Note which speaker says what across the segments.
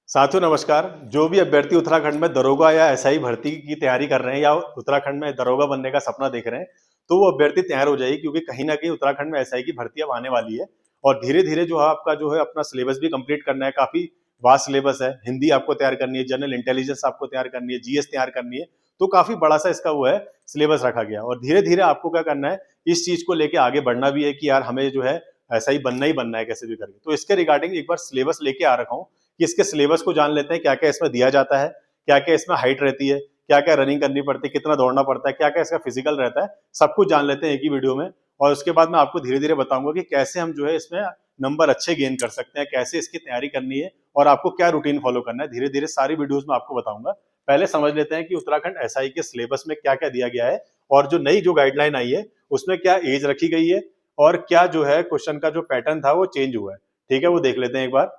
Speaker 1: साथियों नमस्कार। जो भी अभ्यर्थी उत्तराखंड में दरोगा या एसआई भर्ती की तैयारी कर रहे हैं या उत्तराखंड में दरोगा बनने का सपना देख रहे हैं, तो वो अभ्यर्थी तैयार हो जाइए, क्योंकि कहीं ना कहीं उत्तराखंड में एसआई की भर्ती अब आने वाली है। और धीरे धीरे जो है आपका जो है अपना सिलेबस भी कंप्लीट करना है। काफी वास्ट सिलेबस है। हिंदी आपको तैयार करनी है, जनरल इंटेलिजेंस आपको तैयार करनी है, जीएस तैयार करनी है। तो काफी बड़ा सा इसका वो है सिलेबस रखा गया। और धीरे धीरे आपको क्या करना है, इस चीज को लेके आगे बढ़ना भी है कि यार हमें जो है ऐसा ही बनना है कैसे भी करके। तो इसके रिगार्डिंग एक बार सिलेबस लेके आ रखा हूँ कि इसके सिलेबस को जान लेते हैं, क्या क्या इसमें दिया जाता है, क्या क्या इसमें हाइट रहती है, क्या क्या रनिंग करनी पड़ती है, कितना दौड़ना पड़ता है, क्या क्या इसका फिजिकल रहता है, सब कुछ जान लेते हैं एक ही वीडियो में। और उसके बाद मैं आपको धीरे धीरे बताऊंगा कि कैसे हम जो है इसमें नंबर अच्छे गेन कर सकते हैं, कैसे इसकी तैयारी करनी है और आपको क्या रूटीन फॉलो करना है। धीरे धीरे सारी वीडियोस में आपको बताऊंगा। पहले समझ लेते हैं कि उत्तराखंड एसआई के सिलेबस में क्या क्या दिया गया है और जो नई जो गाइडलाइन आई है उसमें क्या एज रखी गई है और क्या जो है क्वेश्चन का जो पैटर्न था वो चेंज हुआ है। ठीक है, वो देख लेते हैं एक बार।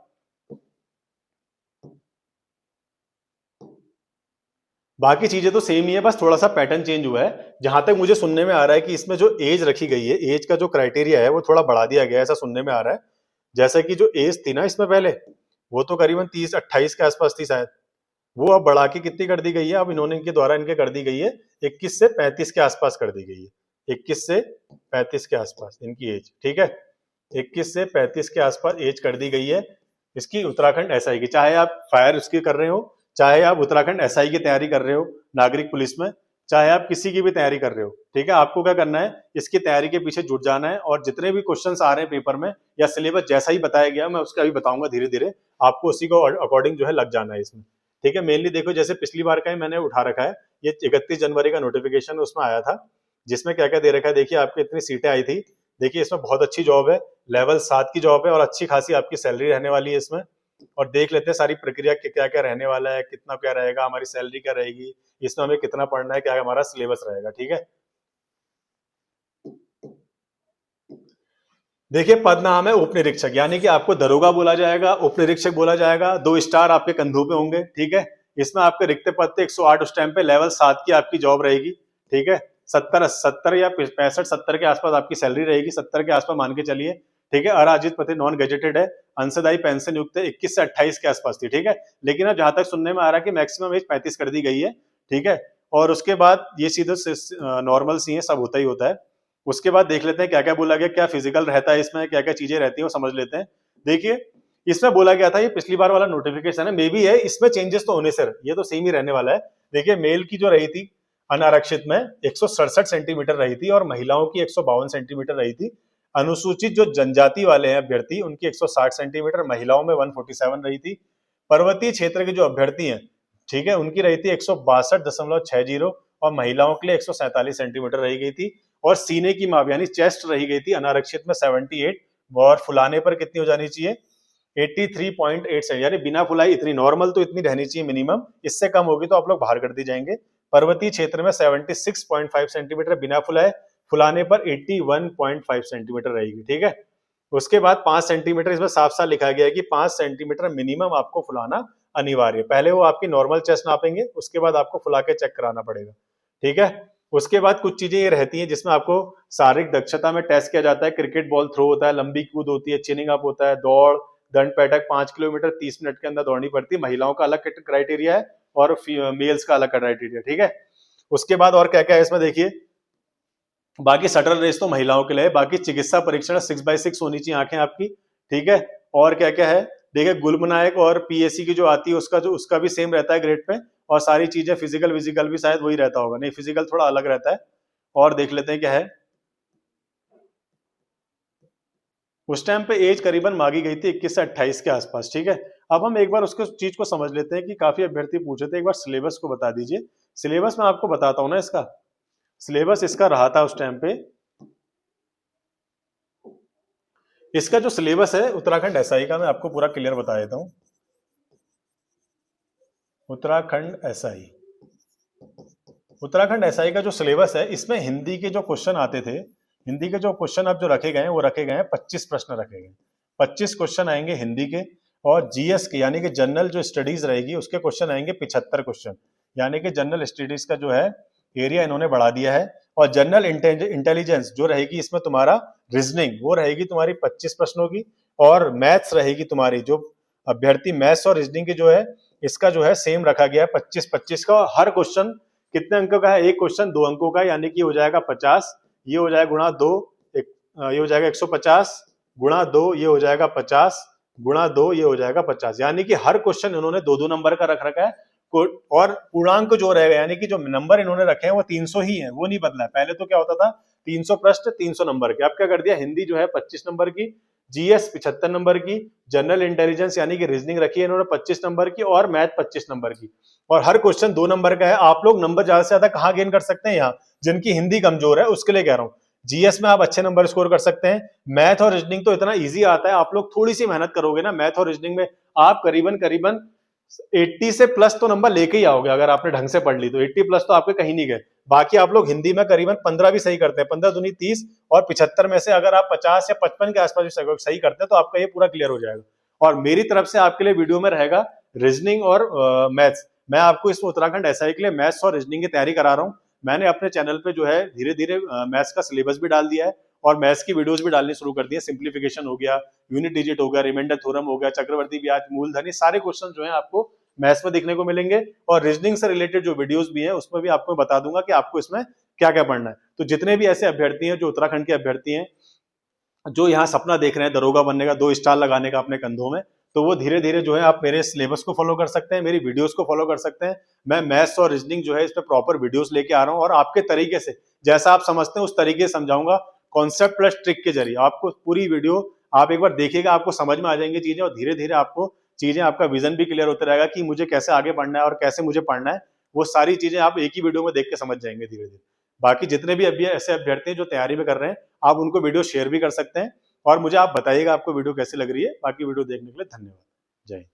Speaker 1: बाकी चीजें तो सेम ही है, बस थोड़ा सा पैटर्न चेंज हुआ है। जहां तक मुझे सुनने में आ रहा है कि इसमें जो एज रखी गई है, एज का जो क्राइटेरिया है वो थोड़ा बढ़ा दिया गया है, ऐसा सुनने में आ रहा है। जैसा कि जो एज थी ना इसमें पहले, वो तो करीबन 30-28 के आसपास थी शायद। वो अब बढ़ा के कितनी कर दी गई है, अब इन्होंने इनके द्वारा इनके कर दी गई है 21 से 35 के आसपास कर दी गई है। 21 से 35 के आसपास इनकी एज, ठीक है। 21 से 35 के आसपास एज कर दी गई है इसकी उत्तराखंड एसआई की। चाहे आप फायर उसकी कर रहे हो, चाहे आप उत्तराखंड एसआई की तैयारी कर रहे हो नागरिक पुलिस में, चाहे आप किसी की भी तैयारी कर रहे हो, ठीक है। आपको क्या करना है, इसकी तैयारी के पीछे जुट जाना है और जितने भी क्वेश्चंस आ रहे हैं पेपर में या सिलेबस जैसा ही बताया गया मैं उसका भी बताऊंगा धीरे धीरे, आपको उसी को अकॉर्डिंग जो है लग जाना है इसमें। ठीक है, मेनली देखो जैसे पिछली बार का ही मैंने उठा रखा है, ये 31 जनवरी का नोटिफिकेशन उसमें आया था, जिसमें क्या क्या दे रखा है। देखिए आपकी इतनी सीटें आई थी। देखिए इसमें बहुत अच्छी जॉब है, लेवल 7 की जॉब है और अच्छी खासी आपकी सैलरी रहने वाली है इसमें। और देख लेते हैं सारी प्रक्रिया क्या क्या रहने वाला है, कितना क्या रहेगा, हमारी सैलरी क्या रहेगी, इसमें हमें कितना पढ़ना है, क्या हमारा सिलेबस रहेगा। ठीक है, देखिए पद नाम है उप निरीक्षक, यानी कि आपको दरोगा बोला जाएगा, उप निरीक्षक बोला जाएगा। 2 स्टार आपके कंधों पे होंगे, ठीक है। इसमें आपके रिक्त पद थे 108 उस टाइम पे, लेवल 7 की आपकी जॉब रहेगी, ठीक है। 70 या 65-70 के आसपास आपकी सैलरी रहेगी, 70 के आसपास मान के चलिए, ठीक है। अराजित पति नॉन गेजेटेड है, अंशदायी पेंशन युक्त है, 21 से 28 के आसपास थी, ठीक है। लेकिन अब जहां तक सुनने में आ रहा है कि मैक्सिमम एज 35 कर दी गई है, ठीक है। और उसके बाद ये सीधे नॉर्मल सी है, सब होता ही होता है। उसके बाद देख लेते हैं क्या क्या बोला गया, क्या फिजिकल रहता है इसमें, क्या क्या चीजें रहती है वो समझ लेते हैं। देखिए इसमें बोला गया था, ये पिछली बार वाला नोटिफिकेशन है, मे बी है इसमें चेंजेस तो होने से ये तो सेम ही रहने वाला है। देखिए मेल की जो रही थी अनारक्षित में 167 सेंटीमीटर रही थी और महिलाओं की 152 सेंटीमीटर रही थी। अनुसूचित जो जनजाति वाले हैं अभ्यर्थी उनकी 160 सेंटीमीटर, महिलाओं में 147 रही थी। पर्वतीय क्षेत्र के जो अभ्यर्थी हैं, ठीक है, उनकी रही थी 162.60 और महिलाओं के लिए 147 सेंटीमीटर रही गई थी। और सीने की माप यानी चेस्ट रही गई थी अनारक्षित में 78 और फुलाने पर कितनी हो जानी चाहिए 83.8 सेंटीमीटर, यानी बिना फुलाई इतनी, नॉर्मल तो इतनी रहनी चाहिए मिनिमम, इससे कम होगी तो आप लोग बाहर कर दी जाएंगे। पर्वतीय क्षेत्र में 76.5 सेंटीमीटर बिना फुलाए, फुलाने पर 81.5 सेंटीमीटर रहेगी, ठीक है। उसके बाद 5 सेंटीमीटर इसमें साफ साफ लिखा गया है कि 5 सेंटीमीटर मिनिमम आपको फुलाना अनिवार्य। पहले वो आपकी नॉर्मल चेस्ट नापेंगे, उसके बाद आपको फुला के चेक कराना पड़ेगा, ठीक है। उसके बाद कुछ चीजें ये रहती हैं जिसमें आपको शारीरिक दक्षता में टेस्ट किया जाता है। क्रिकेट बॉल थ्रो होता है, लंबी कूद होती है, चिनिंग अप होता है, दौड़, दंड बैठक 5 किलोमीटर 30 मिनट के अंदर दौड़नी पड़ती है। महिलाओं का अलग क्राइटेरिया है और मेल्स का अलग क्राइटेरिया, ठीक है। उसके बाद और क्या क्या है इसमें देखिए, बाकी शटल रेस तो महिलाओं के लिए, बाकी चिकित्सा परीक्षण 6x6 होनी चाहिए आंखें आपकी, ठीक है। और क्या क्या है देखिए, गुल्मनायक और पीएससी की जो आती है उसका भी सेम रहता है ग्रेड पे। और सारी चीजें फिजिकल विजिकल भी शायद वही रहता होगा, नहीं फिजिकल थोड़ा अलग रहता है। और देख लेते हैं क्या है, उस टाइम पे एज करीबन मांगी गई थी 21 से 28 के आसपास, ठीक है। अब हम एक बार उसके चीज को समझ लेते हैं कि काफी अभ्यर्थी पूछे थे एक बार सिलेबस को बता दीजिए। सिलेबस मैं आपको बताता हूँ ना, इसका सिलेबस इसका रहा था उस टाइम पे। इसका जो सिलेबस है उत्तराखंड एसआई का मैं आपको पूरा क्लियर बता देता हूं। उत्तराखंड एसआई का जो सिलेबस है, इसमें हिंदी के जो क्वेश्चन आते थे, हिंदी के जो क्वेश्चन अब जो रखे गए हैं वो रखे गए हैं 25 प्रश्न रखे गए, 25 क्वेश्चन आएंगे हिंदी के। और जीएस के यानी कि जनरल जो स्टडीज रहेगी उसके क्वेश्चन आएंगे 75 क्वेश्चन, यानी कि जनरल स्टडीज का जो है एरिया इन्होंने बढ़ा दिया है। और जनरल इंटेलिजेंस जो रहेगी इसमें तुम्हारा रीजनिंग, वो रहेगी तुम्हारी 25 प्रश्नों की। और मैथ्स रहेगी तुम्हारी जो अभ्यर्थी मैथ्स और रीजनिंग की जो है इसका जो है सेम रखा गया है 25-25 का। हर क्वेश्चन कितने अंकों का है? एक क्वेश्चन 2 अंकों का, यानी कि हो जाएगा 50, ये हो जाएगा गुणा 2, ये हो जाएगा 150 गुणा 2, ये हो जाएगा 50 गुणा 2, ये हो जाएगा 50। यानी कि हर क्वेश्चन इन्होंने 2-2 नंबर का रख रखा है। और पूर्णांक जो रहेगा, यानी कि जो नंबर इन्होंने रखे हैं वो 300 ही है, वो नहीं बदला है। पहले तो क्या होता था 300 प्रश्न 300 नंबर के, अब क्या कर दिया, हिंदी जो है 25 नंबर की, जीएस 75 नंबर की, जनरल इंटेलिजेंस यानी कि रीजनिंग रखी है इन्होंने 25 नंबर की, और मैथ 25 नंबर की। और हर क्वेश्चन 2 नंबर का है। आप लोग नंबर ज्यादा से ज्यादा कहां गेन कर सकते हैं? यहाँ, जिनकी हिंदी कमजोर है उसके लिए कह रहा हूं। जीएस में आप अच्छे नंबर स्कोर कर सकते हैं। मैथ और रीजनिंग तो इतना इजी आता है, आप लोग थोड़ी सी मेहनत करोगे ना मैथ और रीजनिंग में, आप करीबन करीबन 80 से प्लस तो नंबर लेके ही आओगे। अगर आपने ढंग से पढ़ ली तो 80 प्लस तो आपके कहीं नहीं गए। बाकी आप लोग हिंदी में करीबन 15 भी सही करते हैं, 15 दूनी 30, और 75 में से अगर आप 50 या 55 के आसपास भी सही करते हैं तो आपका ये पूरा क्लियर हो जाएगा। और मेरी तरफ से आपके लिए वीडियो में रहेगा रीजनिंग और मैथ्स। मैं आपको इसमें उत्तराखंड एसआई के लिए मैथ्स और रीजनिंग की तैयारी करा रहा हूँ। मैंने अपने चैनल पे जो है धीरे धीरे मैथ्स का सिलेबस भी डाल दिया है, और मैथ्स की वीडियोस भी डालनी शुरू कर दी है। सिंप्लीफिकेशन हो गया, यूनिट डिजिट हो गया, रिमाइंडर थ्योरम हो गया, चक्रवर्ती ब्याज, मूलधन, ये सारे क्वेश्चन जो है आपको मैथ्स में देखने को मिलेंगे। और रीजनिंग से रिलेटेड जो वीडियोस भी है उसमें भी आपको बता दूंगा कि आपको इसमें क्या क्या पढ़ना है। तो जितने भी ऐसे अभ्यर्थी हैं जो उत्तराखंड के अभ्यर्थी हैं, जो यहाँ सपना देख रहे हैं दरोगा बनने का, 2 स्टार लगाने का अपने कंधों में, तो वो धीरे धीरे जो है आप मेरे सिलेबस को फॉलो कर सकते हैं, मेरी वीडियोस को फॉलो कर सकते हैं। मैं मैथ्स और रीजनिंग जो है इस पे प्रॉपर वीडियोस लेके आ रहा हूँ, और आपके तरीके से, जैसा आप समझते हैं उस तरीके से समझाऊंगा, कॉन्सेप्ट प्लस ट्रिक के जरिए। आपको पूरी वीडियो आप एक बार देखिएगा, आपको समझ में आ जाएंगी चीजें, और धीरे धीरे आपको चीजें, आपका विजन भी क्लियर होता रहेगा कि मुझे कैसे आगे बढ़ना है और कैसे मुझे पढ़ना है। वो सारी चीजें आप एक ही वीडियो में देख के समझ जाएंगे धीरे धीरे। बाकी जितने भी अभी ऐसे अभ्यर्थी हैं जो तैयारी में कर रहे हैं, आप उनको वीडियो शेयर भी कर सकते हैं, और मुझे आप बताइएगा आपको वीडियो कैसी लग रही है। बाकी वीडियो देखने के लिए धन्यवाद। जय हिंद।